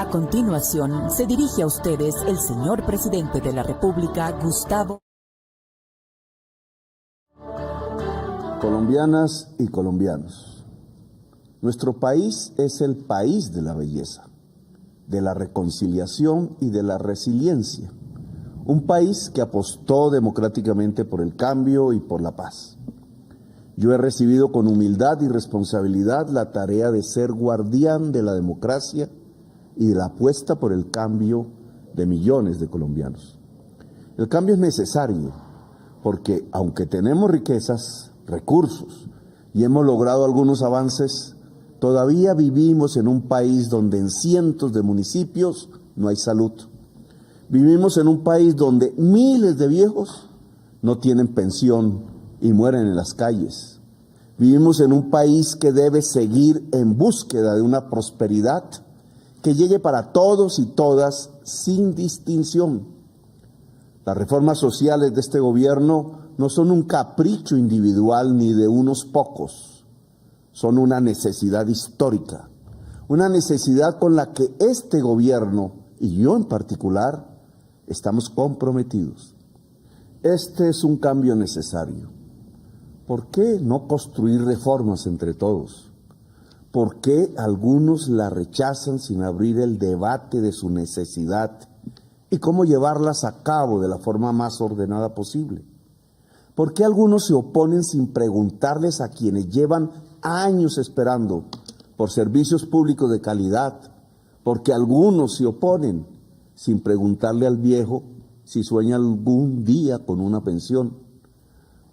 A continuación, se dirige a ustedes el señor presidente de la República, Gustavo. Colombianas y colombianos, nuestro país es el país de la belleza, de la reconciliación y de la resiliencia. Un país que apostó democráticamente por el cambio y por la paz. Yo he recibido con humildad y responsabilidad la tarea de ser guardián de la democracia y de la apuesta por el cambio de millones de colombianos. El cambio es necesario porque, aunque tenemos riquezas, recursos y hemos logrado algunos avances, todavía vivimos en un país donde en cientos de municipios no hay salud. Vivimos en un país donde miles de viejos no tienen pensión y mueren en las calles. Vivimos en un país que debe seguir en búsqueda de una prosperidad que llegue para todos y todas sin distinción. Las reformas sociales de este gobierno no son un capricho individual ni de unos pocos, son una necesidad histórica, una necesidad con la que este gobierno, y yo en particular, estamos comprometidos. Este es un cambio necesario. ¿Por qué no construir reformas entre todos? ¿Por qué algunos la rechazan sin abrir el debate de su necesidad y cómo llevarlas a cabo de la forma más ordenada posible? ¿Por qué algunos se oponen sin preguntarles a quienes llevan años esperando por servicios públicos de calidad? ¿Por qué algunos se oponen sin preguntarle al viejo si sueña algún día con una pensión?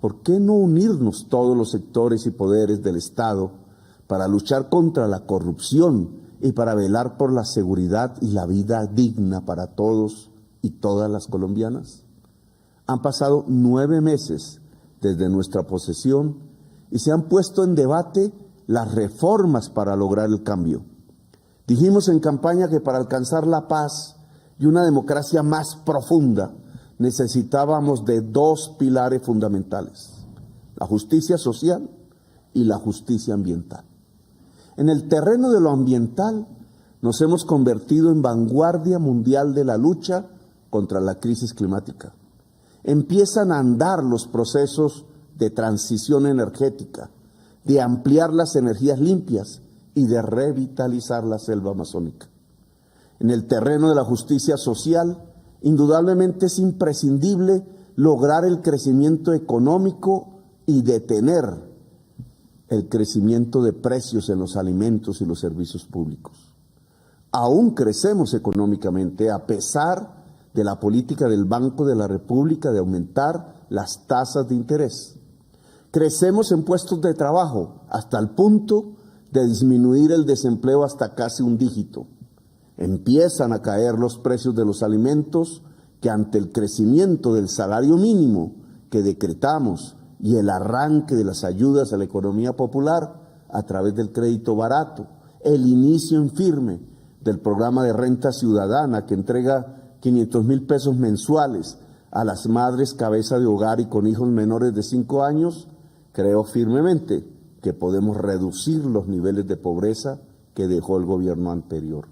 ¿Por qué no unirnos todos los sectores y poderes del Estado para luchar contra la corrupción y para velar por la seguridad y la vida digna para todos y todas las colombianas? Han pasado 9 meses desde nuestra posesión y se han puesto en debate las reformas para lograr el cambio. Dijimos en campaña que para alcanzar la paz y una democracia más profunda necesitábamos de 2 pilares fundamentales: la justicia social y la justicia ambiental. En el terreno de lo ambiental nos hemos convertido en vanguardia mundial de la lucha contra la crisis climática. Empiezan a andar los procesos de transición energética, de ampliar las energías limpias y de revitalizar la selva amazónica. En el terreno de la justicia social, indudablemente es imprescindible lograr el crecimiento económico y detener el crecimiento de precios en los alimentos y los servicios públicos. Aún crecemos económicamente a pesar de la política del Banco de la República de aumentar las tasas de interés. Crecemos en puestos de trabajo hasta el punto de disminuir el desempleo hasta casi un dígito. Empiezan a caer los precios de los alimentos que, ante el crecimiento del salario mínimo que decretamos y el arranque de las ayudas a la economía popular a través del crédito barato, el inicio en firme del programa de renta ciudadana que entrega 500,000 pesos mensuales a las madres cabeza de hogar y con hijos menores de 5 años, creo firmemente que podemos reducir los niveles de pobreza que dejó el gobierno anterior.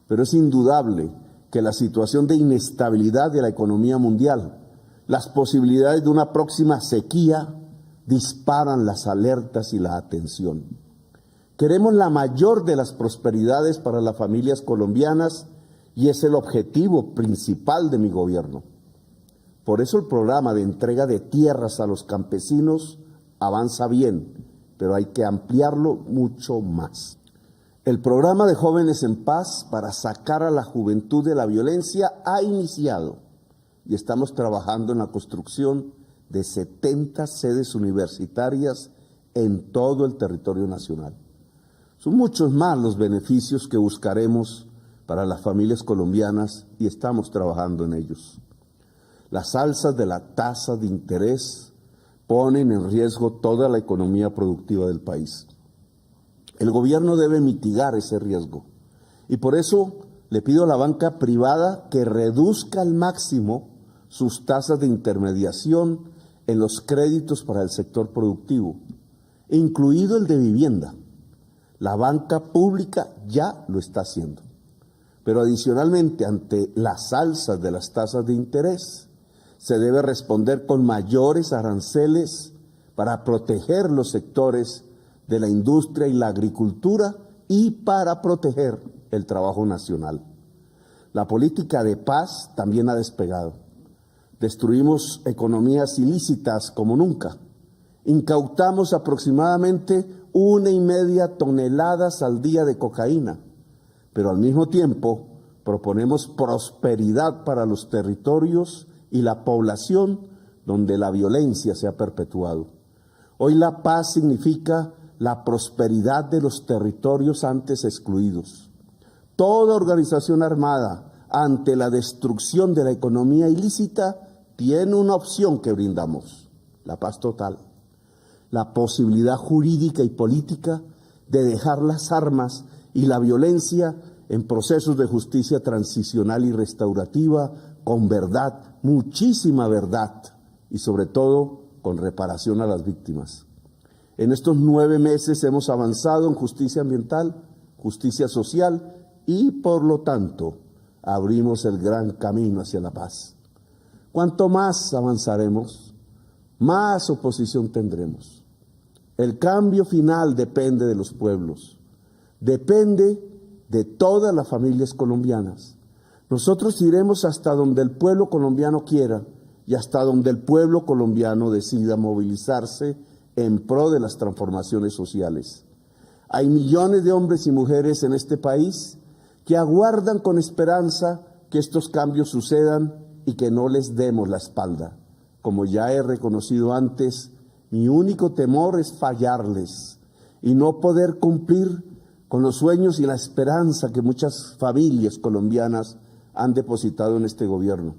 Pero es indudable que la situación de inestabilidad de la economía mundial, las posibilidades de una próxima sequía, disparan las alertas y la atención. Queremos la mayor de las prosperidades para las familias colombianas y es el objetivo principal de mi gobierno. Por eso el programa de entrega de tierras a los campesinos avanza bien, pero hay que ampliarlo mucho más. El programa de Jóvenes en Paz para sacar a la juventud de la violencia ha iniciado y estamos trabajando en la construcción de 70 sedes universitarias en todo el territorio nacional. Son muchos más los beneficios que buscaremos para las familias colombianas y estamos trabajando en ellos. Las alzas de la tasa de interés ponen en riesgo toda la economía productiva del país. El gobierno debe mitigar ese riesgo y por eso le pido a la banca privada que reduzca al máximo sus tasas de intermediación en los créditos para el sector productivo, incluido el de vivienda. La banca pública ya lo está haciendo. Pero adicionalmente, ante las alzas de las tasas de interés, se debe responder con mayores aranceles para proteger los sectores de la industria y la agricultura y para proteger el trabajo nacional. La política de paz también ha despegado. Destruimos economías ilícitas como nunca. Incautamos aproximadamente 1,5 toneladas al día de cocaína, pero al mismo tiempo proponemos prosperidad para los territorios y la población donde la violencia se ha perpetuado. Hoy la paz significa la prosperidad de los territorios antes excluidos. Toda organización armada ante la destrucción de la economía ilícita tiene una opción que brindamos: la paz total, la posibilidad jurídica y política de dejar las armas y la violencia en procesos de justicia transicional y restaurativa con verdad, muchísima verdad, y sobre todo con reparación a las víctimas. En estos 9 meses hemos avanzado en justicia ambiental, justicia social y, por lo tanto, abrimos el gran camino hacia la paz. Cuanto más avanzaremos, más oposición tendremos. El cambio final depende de los pueblos, depende de todas las familias colombianas. Nosotros iremos hasta donde el pueblo colombiano quiera y hasta donde el pueblo colombiano decida movilizarse en pro de las transformaciones sociales. Hay millones de hombres y mujeres en este país que aguardan con esperanza que estos cambios sucedan y que no les demos la espalda. Como ya he reconocido antes, mi único temor es fallarles y no poder cumplir con los sueños y la esperanza que muchas familias colombianas han depositado en este gobierno.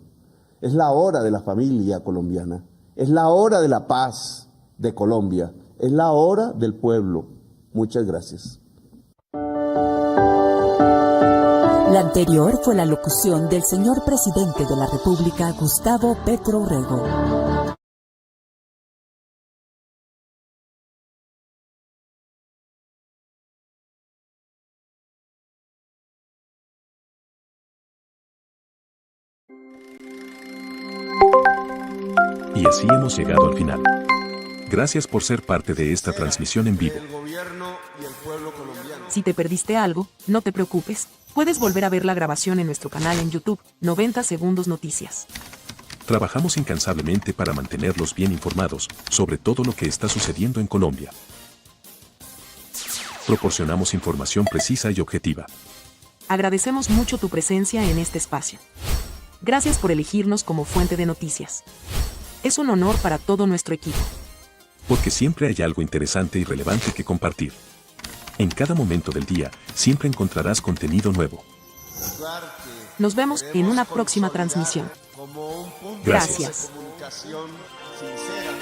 Es la hora de la familia colombiana, es la hora de la paz de Colombia, es la hora del pueblo. Muchas gracias. La anterior fue la locución del señor presidente de la República, Gustavo Petro Urrego. Y así hemos llegado al final. Gracias por ser parte de esta transmisión en vivo. Si te perdiste algo, no te preocupes. Puedes volver a ver la grabación en nuestro canal en YouTube, 90 Segundos Noticias. Trabajamos incansablemente para mantenerlos bien informados sobre todo lo que está sucediendo en Colombia. Proporcionamos información precisa y objetiva. Agradecemos mucho tu presencia en este espacio. Gracias por elegirnos como fuente de noticias. Es un honor para todo nuestro equipo. Porque siempre hay algo interesante y relevante que compartir. En cada momento del día, siempre encontrarás contenido nuevo. Nos vemos en una próxima transmisión. Gracias. Comunicación sincera.